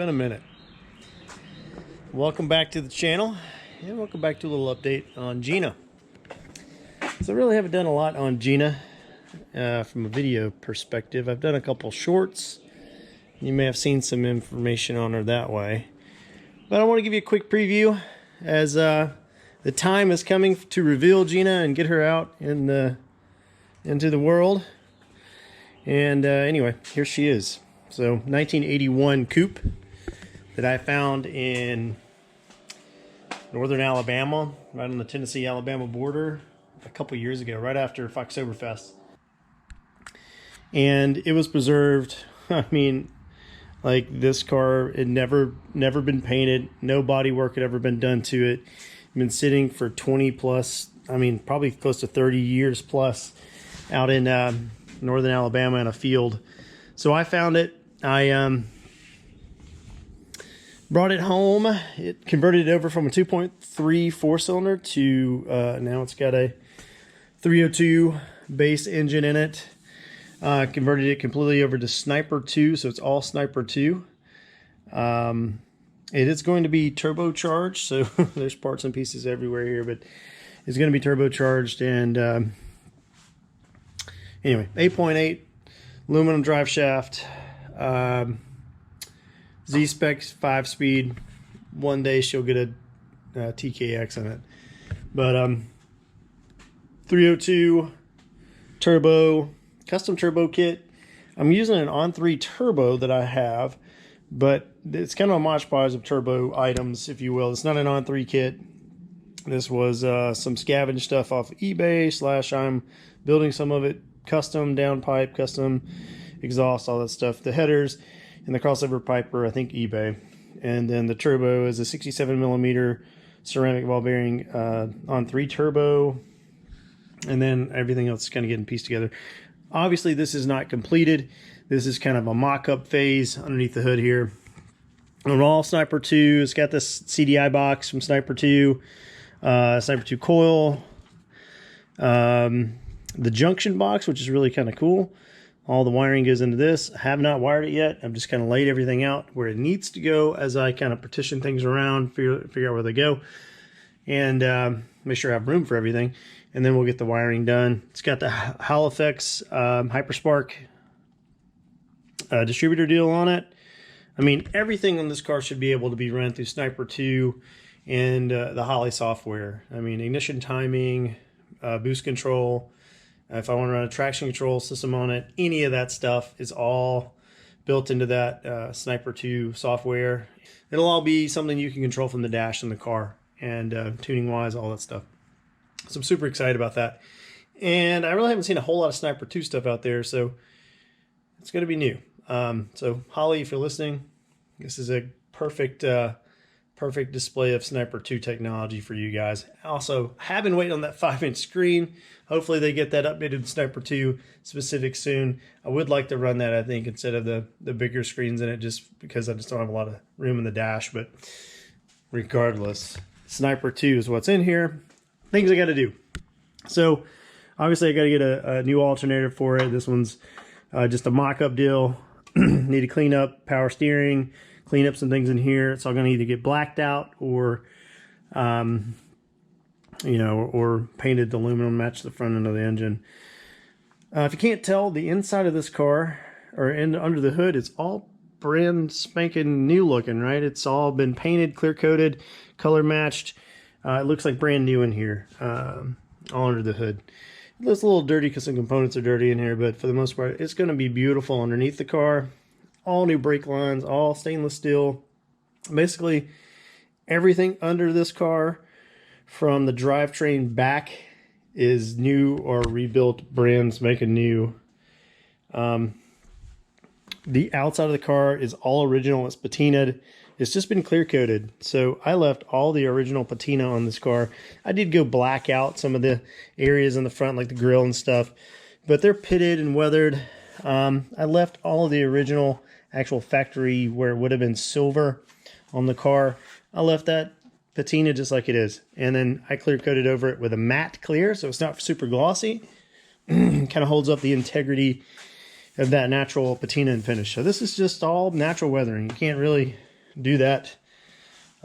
been a minute. Welcome back to the channel, and welcome back to a little update on Gina. So I really haven't done a lot on Gina from a video perspective. I've done a couple shorts. You may have seen some information on her that way. But I want to give you a quick preview as the time is coming to reveal Gina and get her out into the world. And anyway, here she is. So 1981 coupe that I found in northern Alabama, right on the Tennessee-Alabama border a couple years ago, right after Foxbody. And it was preserved. I mean, like, this car had never been painted. No body work had ever been done to it. Been sitting for 20 plus, I mean, probably close to 30 years plus out in northern Alabama in a field. So I found it. I brought it home. It converted it over from a 2.3 four-cylinder to now it's got a 302 base engine in it. Converted it completely over to Sniper 2, so it's all Sniper 2. It is going to be turbocharged, so there's parts and pieces everywhere here, but it's going to be turbocharged. And anyway, 8.8 aluminum drive shaft. Z-Specs 5-speed. One day she'll get a TKX in it. But 302 turbo, custom turbo kit. I'm using an on-3 turbo that I have, but it's kind of a mosh podge of turbo items, if you will. It's not an on-3 kit. This was some scavenged stuff off eBay / I'm building some of it custom, downpipe, custom exhaust, all that stuff. The headers and the crossover pipe are, I think, eBay. And then the turbo is a 67mm ceramic ball bearing on 3 turbo. And then everything else is kind of getting pieced together. Obviously, this is not completed. This is kind of a mock-up phase underneath the hood here. On all Sniper 2, it's got this CDI box from Sniper 2, Sniper 2 coil, the junction box, which is really kind of cool. All the wiring goes into this. I have not wired it yet. I've just kind of laid everything out where it needs to go as I kind of partition things around, figure out where they go, and make sure I have room for everything. And then we'll get the wiring done. It's got the Halifax Hyperspark distributor deal on it. I mean, everything on this car should be able to be run through Sniper 2 and the Holley software. I mean, ignition timing, boost control. If I want to run a traction control system on it, any of that stuff is all built into that Sniper 2 software. It'll all be something you can control from the dash in the car, and tuning-wise, all that stuff. So I'm super excited about that. And I really haven't seen a whole lot of Sniper 2 stuff out there, so it's going to be new. So Holley, if you're listening, this is a perfect display of Sniper 2 technology for you guys. Also, have been waiting on that 5-inch screen. Hopefully they get that updated to Sniper 2 specific soon. I would like to run that, I think, instead of the bigger screens in it, just because I just don't have a lot of room in the dash. But regardless, Sniper 2 is what's in here. Things I got to do. So obviously I got to get a new alternator for it. This one's just a mock-up deal. Need to clean up power steering, clean up some things in here. It's all going to either get blacked out or you know, or painted aluminum, match the front end of the engine. If you can't tell, the inside of this car, or under the hood, it's all brand spanking new looking, right? It's all been painted, clear coated, color matched. It looks like brand new in here, all under the hood. It looks a little dirty because some components are dirty in here, but for the most part, it's going to be beautiful underneath the car. All new brake lines, all stainless steel. Basically, everything under this car from the drivetrain back is new or rebuilt, brands making new. The outside of the car is all original. It's patinaed. It's just been clear coated. So I left all the original patina on this car. I did go black out some of the areas in the front, like the grill and stuff, but they're pitted and weathered. I left all of the original actual factory where it would have been silver on the car. I left that patina just like it is. And then I clear coated over it with a matte clear, so it's not super glossy. Kind of holds up the integrity of that natural patina and finish. So this is just all natural weathering. You can't really do that.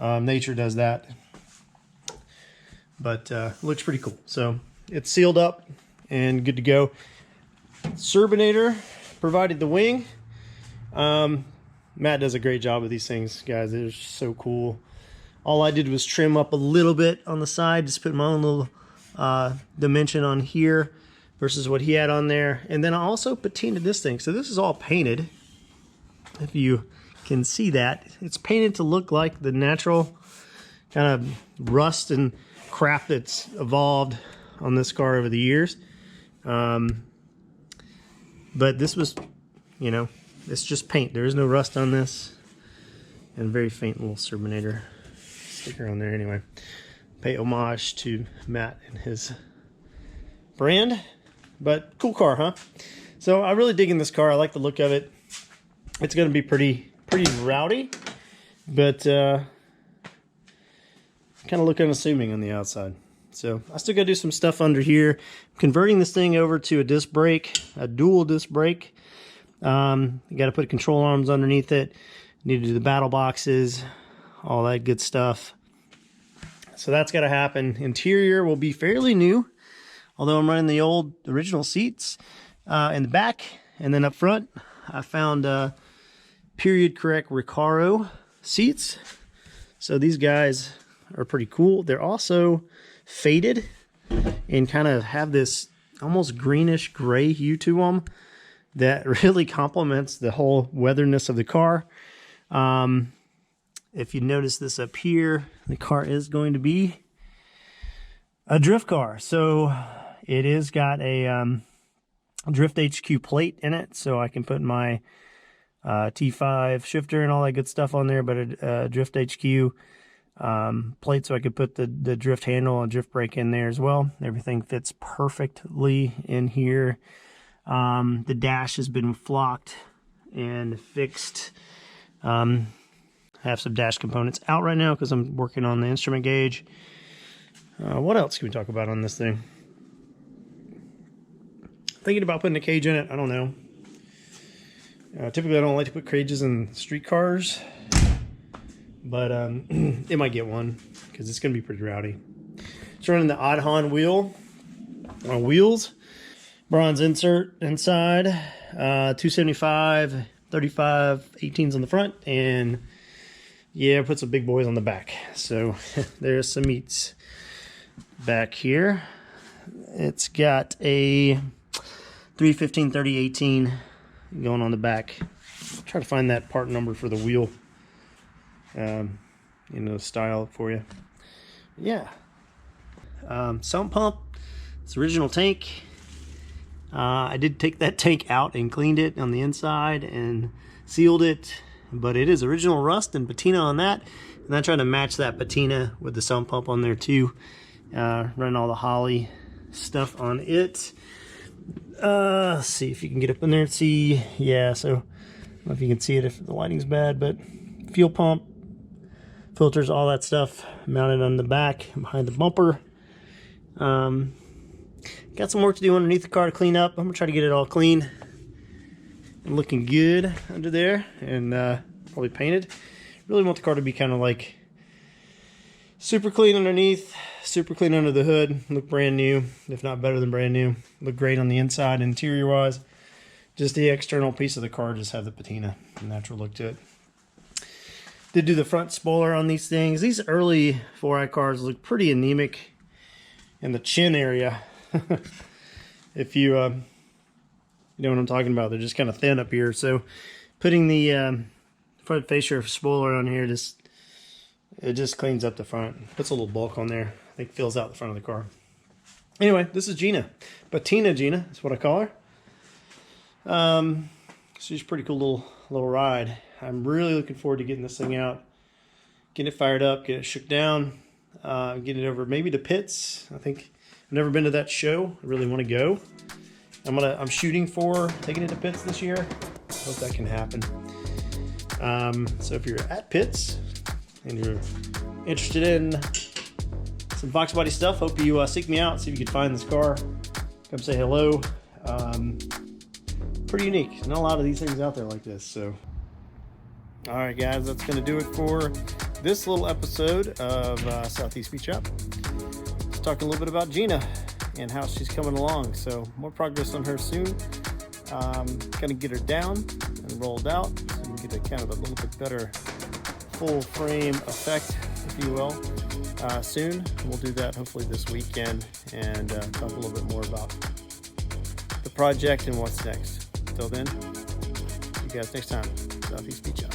Nature does that. But looks pretty cool. So it's sealed up and good to go. Turbinator provided the wing. Matt does a great job with these things, guys. They're so cool. All I did was trim up a little bit on the side, just put my own little dimension on here versus what he had on there. And then I also patinaed this thing. So this is all painted. If you can see that, it's painted to look like the natural kind of rust and crap that's evolved on this car over the years. But this was, you know, it's just paint. There is no rust on this. And a very faint little Turbinator sticker on there anyway. Pay homage to Matt and his brand. But cool car, huh? So I really dig in this car. I like the look of it. It's going to be pretty rowdy, but kind of look unassuming on the outside. So I still got to do some stuff under here. Converting this thing over to a disc brake, a dual disc brake. You got to put control arms underneath it. Need to do the battle boxes, all that good stuff. So that's got to happen. Interior will be fairly new, although I'm running the old original seats in the back, and then up front I found period correct Recaro seats. So these guys are pretty cool. They're also faded and kind of have this almost greenish gray hue to them that really complements the whole weatherness of the car. If you notice this up here, the car is going to be a drift car. So it is got a Drift HQ plate in it, so I can put my T5 shifter and all that good stuff on there, but a Drift HQ plate so I could put the drift handle and drift brake in there as well. Everything fits perfectly in here. The dash has been flocked and fixed. I have some dash components out right now because I'm working on the instrument gauge. What else can we talk about on this thing? Thinking about putting a cage in it. I don't know. Typically I don't like to put cages in street cars, but it might get one because it's going to be pretty rowdy. It's running the Oddhon wheels. Bronze insert inside, 275, 35, 18s on the front, and yeah, put some big boys on the back. So there's some meats back here. It's got a 315, 30, 18 going on the back. Try to find that part number for the wheel, style it for you. Yeah. Sump pump. It's original tank. I did take that tank out and cleaned it on the inside and sealed it, but it is original rust and patina on that. And I tried to match that patina with the sump pump on there too. Running all the Holley stuff on it. Let's see if you can get up in there and see. Yeah, so I don't know if you can see it if the lighting's bad, but fuel pump, filters, all that stuff mounted on the back behind the bumper. Got some work to do underneath the car to clean up. I'm gonna try to get it all clean and looking good under there, and probably painted. Really want the car to be kind of like super clean underneath, super clean under the hood, look brand new, if not better than brand new. Look great on the inside, interior wise. Just the external piece of the car just have the patina, natural look to it. Did do the front spoiler on these things. These early 4i cars look pretty anemic in the chin area. If you know what I'm talking about, they're just kind of thin up here. So putting the front fascia spoiler on here, it just cleans up the front, puts a little bulk on there. I think fills out the front of the car. Anyway, this is Gina, Patina Gina, that's what I call her. She's a pretty cool little ride. I'm really looking forward to getting this thing out, getting it fired up, get it shook down, getting it over maybe to pits. I think I've never been to that show. I really want to go. I'm shooting for taking it to pits this year. Hope that can happen. So if you're at pits and you're interested in some Foxbody stuff, hope you seek me out, see if you can find this car. Come say hello. Pretty unique. Not a lot of these things out there like this. So All right, guys, that's going to do it for this little episode of Southeast Beach Up. Let's talk a little bit about Gina and how she's coming along. So more progress on her soon. Going to get her down and rolled out so you can get a kind of a little bit better full frame effect, if you will, soon. We'll do that hopefully this weekend and talk a little bit more about the project and what's next. Until then, see you guys next time. Southeast Beach Up.